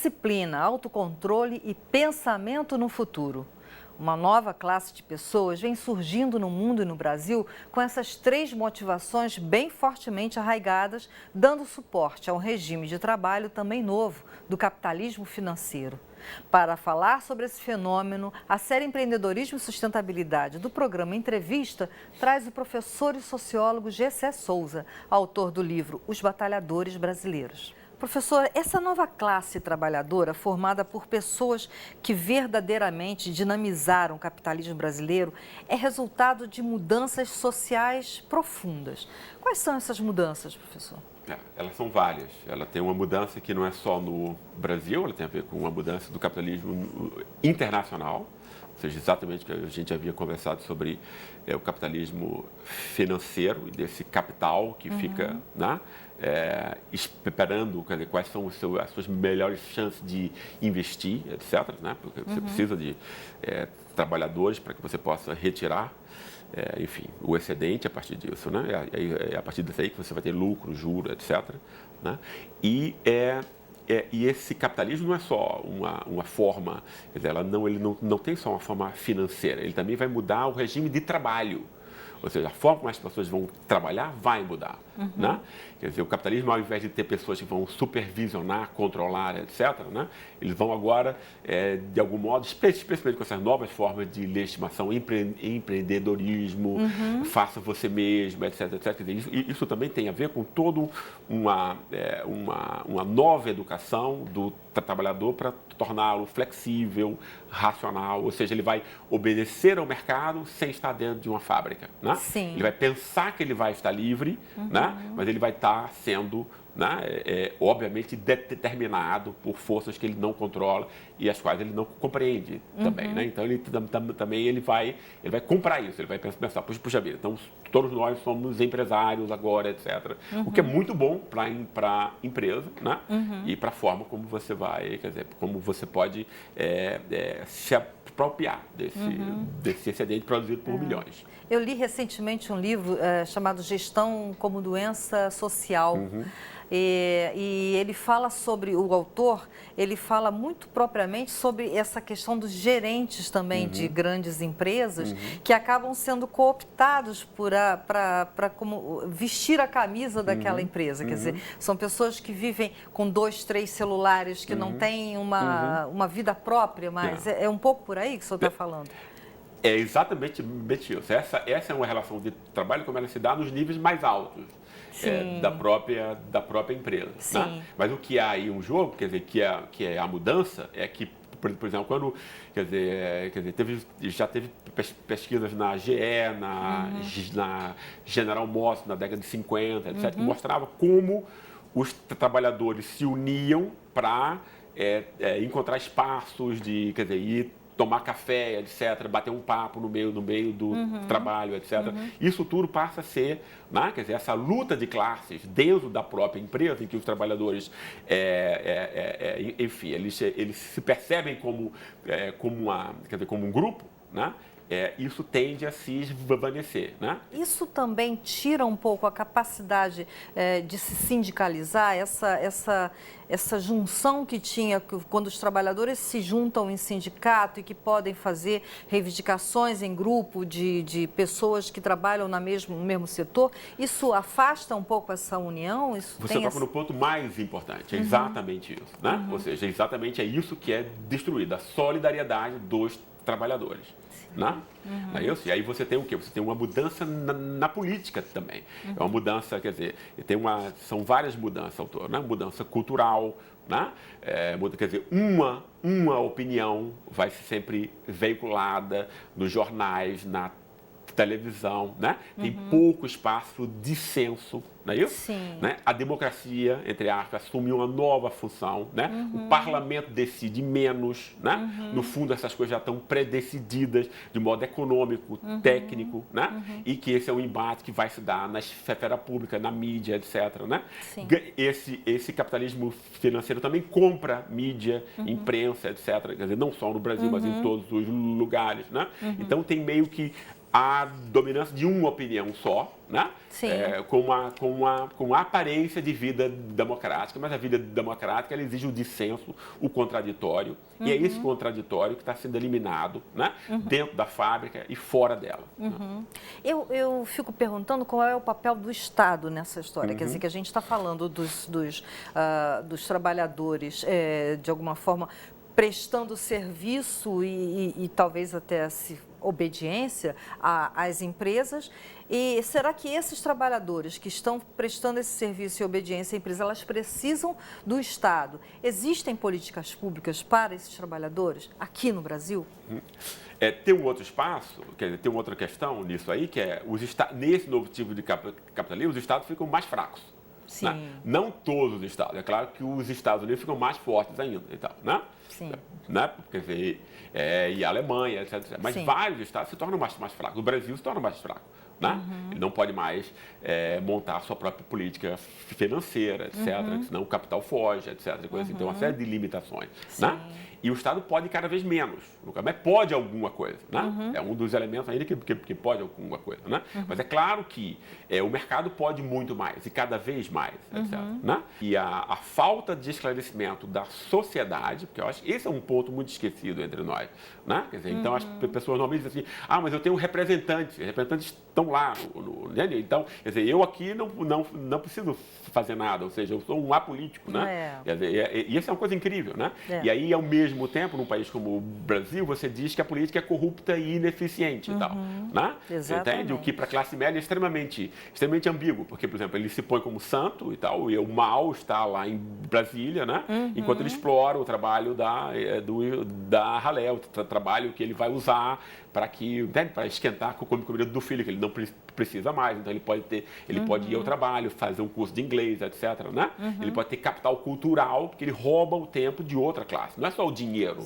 disciplina, autocontrole e pensamento no futuro. Uma nova classe de pessoas vem surgindo no mundo e no Brasil com essas três motivações bem fortemente arraigadas, dando suporte a um regime de trabalho também novo, do capitalismo financeiro. Para falar sobre esse fenômeno, a série Empreendedorismo e Sustentabilidade do programa Entrevista traz o professor e sociólogo Gessé Souza, autor do livro Os Batalhadores Brasileiros. Professor, essa nova classe trabalhadora, formada por pessoas que verdadeiramente dinamizaram o capitalismo brasileiro, é resultado de mudanças sociais profundas. Quais são essas mudanças, professor? Elas são várias. Ela tem uma mudança que não é só no Brasil, ela tem a ver com uma mudança do capitalismo internacional, ou seja, exatamente o que a gente havia conversado sobre o capitalismo financeiro e desse capital que fica, né, esperando, quer dizer, quais são as suas melhores chances de investir, etc., né, porque você precisa de trabalhadores para que você possa retirar, enfim, o excedente a partir disso, né? É a partir disso aí que você vai ter lucro, juro, etc., né? E esse capitalismo não é só uma forma, quer dizer, ele não tem só uma forma financeira, ele também vai mudar o regime de trabalho. Ou seja, a forma como as pessoas vão trabalhar vai mudar, né? Quer dizer, o capitalismo, ao invés de ter pessoas que vão supervisionar, controlar, etc., né? Eles vão agora, de algum modo, especialmente com essas novas formas de legitimação, empreendedorismo, faça você mesmo, etc., etc. Quer dizer, isso também tem a ver com toda uma nova educação do trabalhador para torná-lo flexível, racional, ou seja, ele vai obedecer ao mercado sem estar dentro de uma fábrica, né? Sim. Ele vai pensar que ele vai estar livre, né? Mas ele vai estar sendo, né, obviamente, determinado por forças que ele não controla e as quais ele não compreende também, né? Então, também ele vai comprar isso, ele vai pensar, puxa vida, então todos nós somos empresários agora, etc. O que é muito bom para a empresa, né? E para a forma como você vai, quer dizer, como você pode se apropriar desse excedente produzido por milhões. Eu li recentemente um livro chamado Gestão como Doença Social. E ele fala sobre, o autor, ele fala muito propriamente sobre essa questão dos gerentes também de grandes empresas que acabam sendo cooptados para vestir a camisa daquela empresa. Quer dizer, são pessoas que vivem com 2, 3 celulares, que não têm uma vida própria, mas é um pouco por aí que o senhor está falando. É exatamente isso. Essa é uma relação de trabalho como ela se dá nos níveis mais altos da própria empresa. Né? Mas o que há aí um jogo, quer dizer, que é a mudança, é que, por exemplo, quando, quer dizer, já teve pesquisas na GE, na General Motors, na década de 50, etc., que mostrava como os trabalhadores se uniam para encontrar espaços de, quer dizer, ir tomar café, etc., bater um papo no meio do trabalho, etc. Isso tudo passa a ser, né, quer dizer, essa luta de classes dentro da própria empresa, em que os trabalhadores, enfim, eles se percebem como um grupo, né? Isso tende a se esvanecer, né? Isso também tira um pouco a capacidade de se sindicalizar, essa junção que tinha quando os trabalhadores se juntam em sindicato e que podem fazer reivindicações em grupo de pessoas que trabalham no mesmo setor. Isso afasta um pouco essa união? Você toca no ponto mais importante, é exatamente isso, né? Ou seja, exatamente é isso que é destruído, a solidariedade dos trabalhadores. Né? É isso? E aí você tem o quê? Você tem uma mudança na política também. É uma mudança, quer dizer, são várias mudanças, autor, né? Mudança cultural, né? Quer dizer, uma opinião vai ser sempre veiculada nos jornais, na televisão, né? Tem pouco espaço de dissenso, não é isso? Sim. Né? A democracia, entre aspas, assume uma nova função, né? O parlamento decide menos, né? No fundo, essas coisas já estão predecididas de modo econômico, técnico, né? E que esse é um embate que vai se dar na esfera pública, na mídia, etc., né? Sim. Esse capitalismo financeiro também compra mídia, imprensa, etc., quer dizer, não só no Brasil, mas em todos os lugares, né? Então, tem meio que a dominância de uma opinião só, né? Sim. Com uma aparência de vida democrática, mas a vida democrática ela exige o dissenso, o contraditório, e é esse contraditório que está sendo eliminado, né? Dentro da fábrica e fora dela. Eu fico perguntando qual é o papel do Estado nessa história. Quer dizer, que a gente está falando dos trabalhadores, de alguma forma, prestando serviço e talvez até obediência às empresas. E será que esses trabalhadores que estão prestando esse serviço e obediência à empresa, elas precisam do Estado? Existem políticas públicas para esses trabalhadores aqui no Brasil? Tem um outro espaço, quer dizer, tem uma outra questão nisso aí, que é nesse novo tipo de capitalismo, os Estados ficam mais fracos. Sim. Né? Não todos os Estados. É claro que os Estados Unidos ficam mais fortes ainda e tal, né? Sim. Né? Quer dizer, e a Alemanha, etc. Mas vários estados se tornam mais fracos. O Brasil se torna mais fraco. Né? Ele não pode mais montar a sua própria política financeira, etc. Senão o capital foge, etc. Coisa assim. Tem uma série de limitações. Né? E o Estado pode cada vez menos. Mas pode alguma coisa. Né? É um dos elementos ainda que pode alguma coisa. Né? Mas é claro que o mercado pode muito mais e cada vez mais, etc. Né? E a falta de esclarecimento da sociedade, porque eu acho que esse é um ponto muito esquecido entre nós. Né? Quer dizer, então as pessoas normalmente dizem assim, mas eu tenho representantes, os representantes estão lá. Então, quer dizer, eu aqui não preciso fazer nada, ou seja, eu sou um apolítico. Né? Quer dizer, e isso é uma coisa incrível. Né? E aí, ao mesmo tempo, num país como o Brasil, você diz que a política é corrupta e ineficiente e tal. Né? Entende? O que para a classe média é extremamente ambíguo, porque, por exemplo, ele se põe como santo e tal, e o mal está lá em Brasília, né? Enquanto ele explora o trabalho da ralé, o trabalho que ele vai usar para esquentar com a comida do filho, que ele não precisa mais, então ele pode ir ao trabalho, fazer um curso de inglês, etc. Né? Ele pode ter capital cultural, porque ele rouba o tempo de outra classe. Não é só o dinheiro,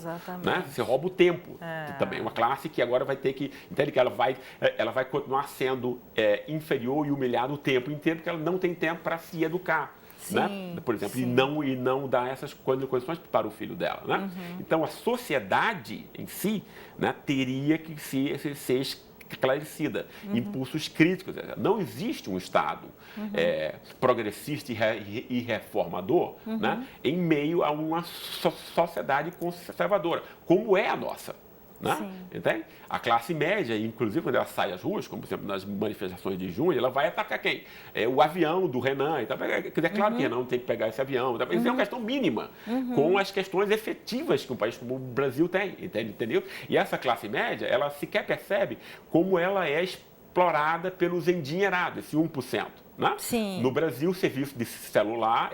né? Você rouba o tempo também. Uma classe que agora vai ter que, entende que ela vai continuar sendo inferior e humilhada o tempo inteiro, porque ela não tem tempo para se educar. Né? Por exemplo, e não dar essas condições para o filho dela. Né? Então, a sociedade em si, né, teria que ser esclarecida. Impulsos críticos. Não existe um Estado progressista e reformador né, em meio a uma sociedade conservadora, como é a nossa. Né? Entende? A classe média, inclusive quando ela sai às ruas, como por exemplo nas manifestações de junho, ela vai atacar quem? O avião do Renan. Então, é claro que Renan tem que pegar esse avião. Isso é uma questão mínima com as questões efetivas que um país como o Brasil tem. Entendeu? E essa classe média, ela sequer percebe como ela é explorada pelos endinheirados, esse 1%. Né? No Brasil, o serviço de celular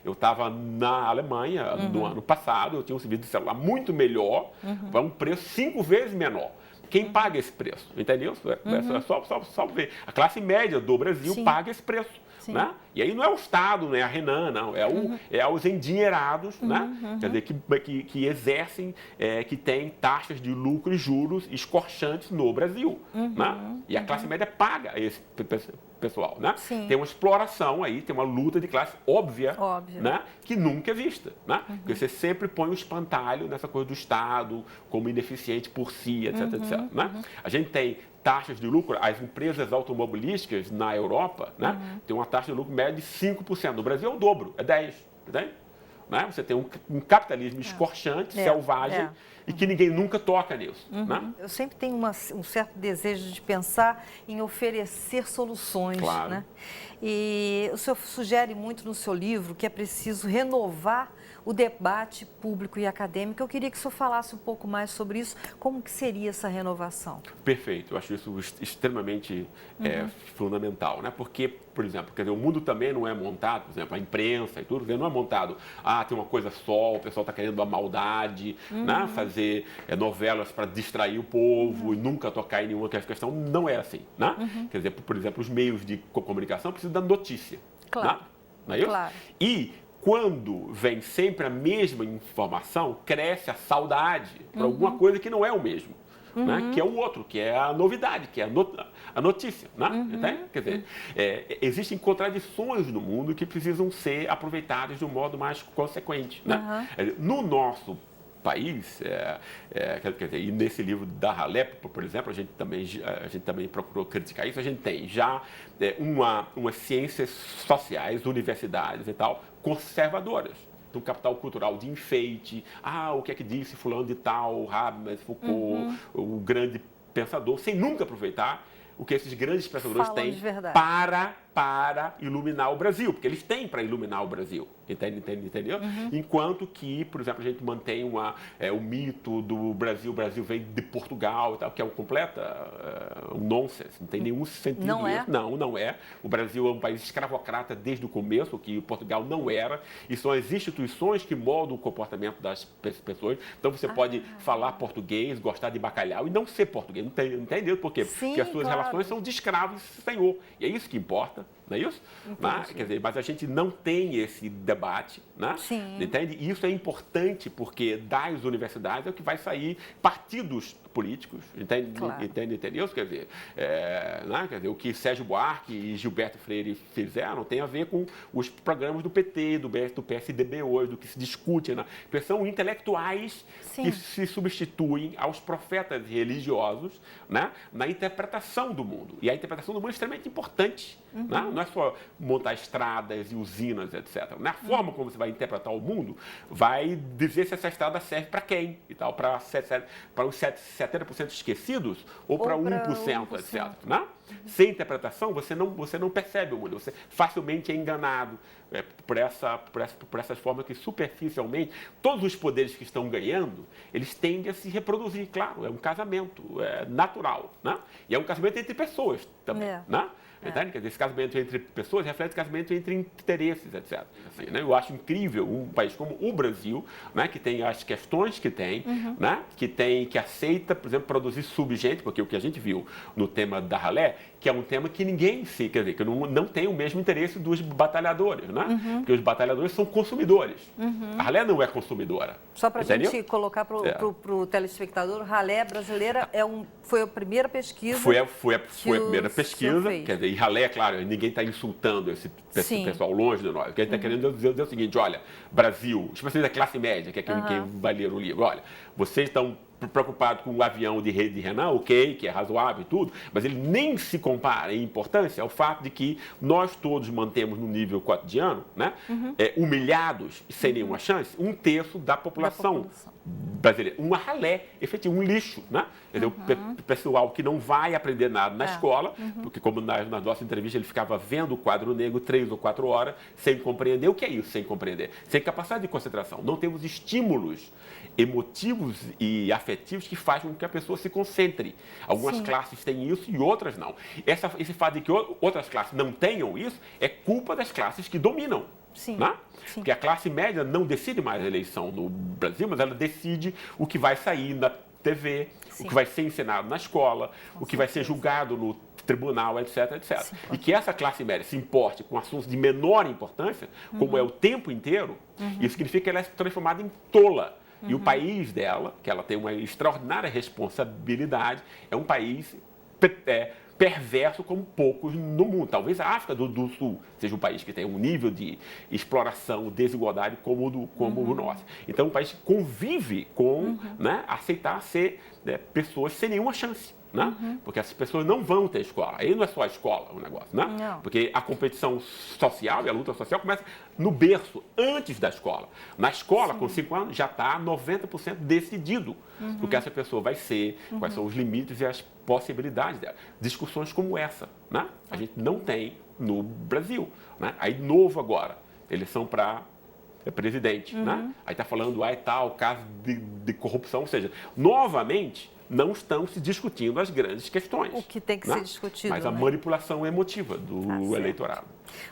eu estava na Alemanha no ano passado, eu tinha um serviço de celular muito melhor, para um preço 5 vezes menor. Quem paga esse preço? Entendeu? É só ver. A classe média do Brasil paga esse preço. Né? E aí não é o Estado, não é a Renan, não. É os endinheirados, né? Quer dizer, que exercem, que têm taxas de lucro e juros escorchantes no Brasil. Né? E a classe média paga esse pessoal. Né? Tem uma exploração aí, tem uma luta de classe óbvia. Né? Que nunca é vista. Né? Porque você sempre põe o espantalho nessa coisa do Estado como ineficiente por si, etc. etc. Né? A gente tem taxas de lucro, as empresas automobilísticas na Europa, né, tem uma taxa de lucro média de 5%. No Brasil é o dobro, é 10%. Entende? Né? Você tem um capitalismo escorchante, selvagem, e que ninguém nunca toca nisso. Né? Eu sempre tenho um certo desejo de pensar em oferecer soluções. Claro. Né? E o senhor sugere muito no seu livro que é preciso renovar o debate público e acadêmico. Eu queria que o senhor falasse um pouco mais sobre isso. Como que seria essa renovação? Perfeito. Eu acho isso extremamente fundamental. Né? Porque, por exemplo, quer dizer, o mundo também não é montado, por exemplo, a imprensa e tudo, não é montado, tem uma coisa só, o pessoal está querendo a maldade, né? Fazer novelas para distrair o povo e nunca tocar em nenhuma questão. Não é assim. Né? Quer dizer, por exemplo, os meios de comunicação precisam da notícia. Claro. Né? Não é isso? Claro. E quando vem sempre a mesma informação, cresce a saudade por alguma coisa que não é o mesmo. Né? Que é o outro, que é a novidade, que é a notícia. Né? Quer dizer, existem contradições no mundo que precisam ser aproveitadas de um modo mais consequente. Né? No nosso país, quer dizer, e nesse livro da Ralé, por exemplo, a gente também procurou criticar isso. A gente tem já umas ciências sociais, universidades e tal, conservadoras. Do capital cultural de enfeite, o que é que disse fulano de tal, Habermas, Foucault, o grande pensador, sem nunca aproveitar o que esses grandes pensadores têm para iluminar o Brasil, porque eles têm para iluminar o Brasil, entendeu? Enquanto que, por exemplo, a gente mantém o mito do Brasil, o Brasil vem de Portugal e tal, que é um um nonsense, não tem nenhum sentido não isso. É? Não é. O Brasil é um país escravocrata desde o começo, o que Portugal não era, e são as instituições que moldam o comportamento das pessoas. Então você pode falar português, gostar de bacalhau e não ser português, não entendeu por quê? Sim, porque as suas relações são de escravo e senhor, e é isso que importa. Não é isso? Quer dizer, mas a gente não tem esse debate, né? Sim. Entende? E isso é importante porque das universidades é o que vai sair partidos políticos, entende? Claro. Entendeu? Quer dizer, quer dizer, o que Sérgio Buarque e Gilberto Freire fizeram tem a ver com os programas do PT, do PSDB hoje, do que se discute, né? Porque são intelectuais que se substituem aos profetas religiosos, né? Na interpretação do mundo. E a interpretação do mundo é extremamente importante. Né? Não é só montar estradas e usinas, etc. Na forma como você vai interpretar o mundo, vai dizer se essa estrada serve para quem e tal, para os 70% esquecidos ou para 1%, etc. Né? Sem interpretação, você não percebe o mundo, você facilmente é enganado por essas formas que, superficialmente, todos os poderes que estão ganhando, eles tendem a se reproduzir, claro, é um casamento natural, né? E é um casamento entre pessoas também, né? Quer dizer, esse casamento entre pessoas reflete casamento entre interesses, etc. Assim, né? Eu acho incrível um país como o Brasil, né, que tem as questões que tem, né, que aceita, por exemplo, produzir subgente, porque o que a gente viu no tema da Ralé, que é um tema que ninguém quer dizer, que não tem o mesmo interesse dos batalhadores, né? Porque os batalhadores são consumidores. A Ralé não é consumidora. Só para a gente colocar para o telespectador, Ralé brasileira foi a primeira pesquisa. Foi a primeira pesquisa, quer dizer, e Ralé, claro, ninguém está insultando esse pessoal longe de nós. O que a gente está querendo dizer é o seguinte: olha, Brasil, especialmente a classe média, que é quem vai ler o livro, olha, vocês estão preocupados com o avião de Renan, ok, que é razoável e tudo, mas ele nem se compara em importância ao fato de que nós todos mantemos no nível cotidiano, né, humilhados e sem nenhuma chance, 1/3 da população brasileira. Uma ralé, efetivo, um lixo, né? Quer dizer, o pessoal que não vai aprender nada na escola, porque como na nossa entrevista ele ficava vendo o quadro negro 3 ou 4 horas, sem compreender. O que é isso, sem compreender? Sem capacidade de concentração. Não temos estímulos emotivos e afetivos que fazem com que a pessoa se concentre. Algumas classes têm isso e outras não. Esse fato de que outras classes não tenham isso é culpa das classes que dominam. Né? Porque a classe média não decide mais a eleição no Brasil, mas ela decide o que vai sair na TV, o que vai ser ensinado na escola, o que vai ser julgado no tribunal, etc, etc. E que essa classe média se importe com assuntos de menor importância, como é o tempo inteiro, isso significa que ela é transformada em tola. E o país dela, que ela tem uma extraordinária responsabilidade, é um país perverso como poucos no mundo. Talvez a África do Sul seja um país que tem um nível de exploração, desigualdade como o nosso. Então, um país que convive com aceitar ser pessoas sem nenhuma chance. Né? Porque essas pessoas não vão ter escola. Aí não é só a escola o negócio, né? Porque a competição social e a luta social começa no berço, antes da escola. Na escola, com 5 anos, já está 90% decidido o que essa pessoa vai ser, quais são os limites e as possibilidades dela. Discussões como essa, né? A gente não tem no Brasil. Né? Aí, novo agora, eleição para presidente. Né? Aí está falando, tal, caso de corrupção. Ou seja, novamente, não estão se discutindo as grandes questões. O que tem que ser discutido. Mas a manipulação emotiva do eleitorado.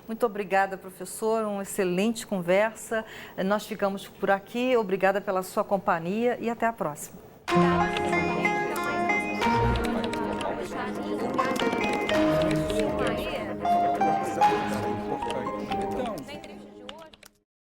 Muito obrigada, professor. Uma excelente conversa. Nós ficamos por aqui. Obrigada pela sua companhia e até a próxima.